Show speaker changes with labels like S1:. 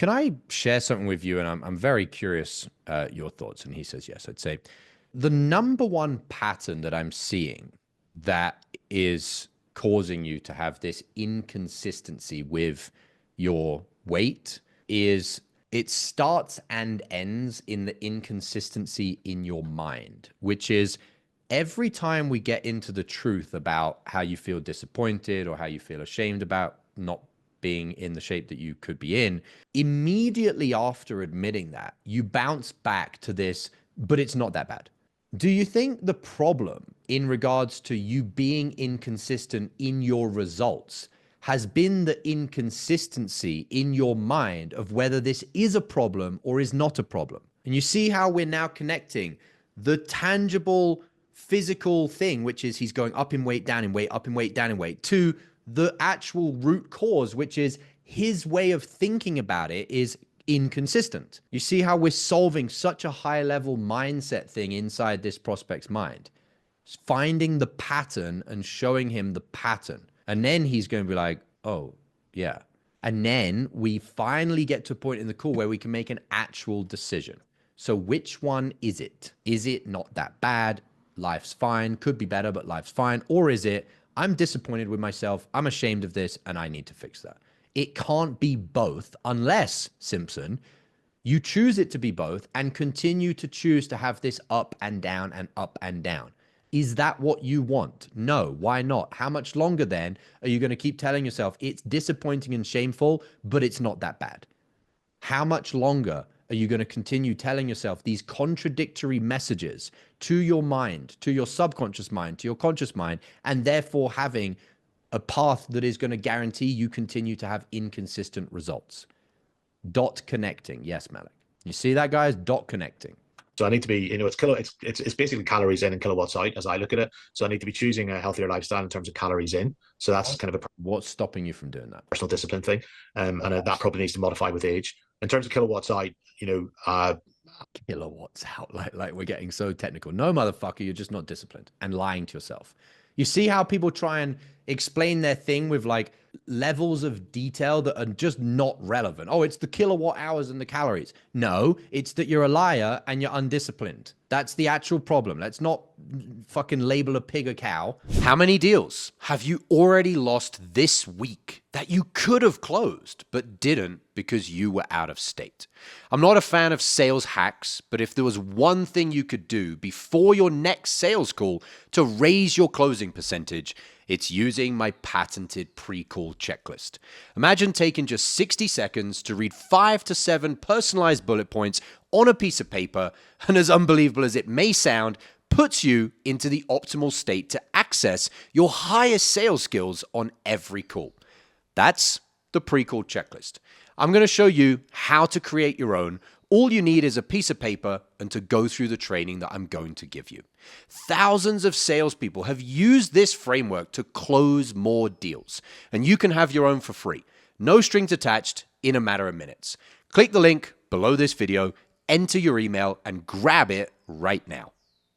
S1: can I share something with you? And I'm very curious your thoughts. And he says, yes. I'd say the number one pattern that I'm seeing that is causing you to have this inconsistency with your weight is it starts and ends in the inconsistency in your mind, which is every time we get into the truth about how you feel disappointed or how you feel ashamed about not being in the shape that you could be in, immediately after admitting that, you bounce back to this, but it's not that bad. Do you think the problem in regards to you being inconsistent in your results has been the inconsistency in your mind of whether this is a problem or is not a problem? And you see how we're now connecting the tangible physical thing, which is he's going up in weight, down in weight, up in weight, down in weight, to the actual root cause, which is his way of thinking about it is inconsistent. You see how we're solving such a high level mindset thing inside this prospect's mind, finding the pattern and showing him the pattern. And then he's going to be like, oh yeah. And then we finally get to a point in the call where we can make an actual decision. So which one is it? Is it not that bad? Life's fine, could be better, but life's fine. Or is it, I'm disappointed with myself, I'm ashamed of this, and I need to fix that. It can't be both unless, Simpson, you choose it to be both and continue to choose to have this up and down and up and down. Is that what you want? No. Why not? How much longer then are you going to keep telling yourself it's disappointing and shameful, but it's not that bad? How much longer are you going to continue telling yourself these contradictory messages to your mind, to your subconscious mind, to your conscious mind, and therefore having a path that is going to guarantee you continue to have inconsistent results? Dot connecting. Yes, Malik. You see that, guys? Dot connecting.
S2: So I need to be, it's basically calories in and kilowatts out as I look at it. So I need to be choosing a healthier lifestyle in terms of calories in. So that's kind of a
S1: What's stopping you from doing that?
S2: personal discipline thing. And that probably needs to modify with age. In terms of kilowatts out,
S1: Kilowatts out, like we're getting so technical. No, motherfucker, you're just not disciplined and lying to yourself. You see how people try and explain their thing with like levels of detail that are just not relevant. Oh, it's the kilowatt hours and the calories. No, it's that you're a liar and you're undisciplined. That's the actual problem. Let's not fucking label a pig a cow. How many deals have you already lost this week that you could have closed but didn't because you were out of state? I'm not a fan of sales hacks, but if there was one thing you could do before your next sales call to raise your closing percentage, it's using my patented pre-call checklist. Imagine taking just 60 seconds to read 5 to 7 personalized bullet points on a piece of paper, and as unbelievable as it may sound, puts you into the optimal state to access your highest sales skills on every call. That's the pre-call checklist. I'm going to show you how to create your own. All you need is a piece of paper and to go through the training that I'm going to give you. Thousands of salespeople have used this framework to close more deals, and you can have your own for free. No strings attached in a matter of minutes. Click the link below this video, enter your email, and grab it right now.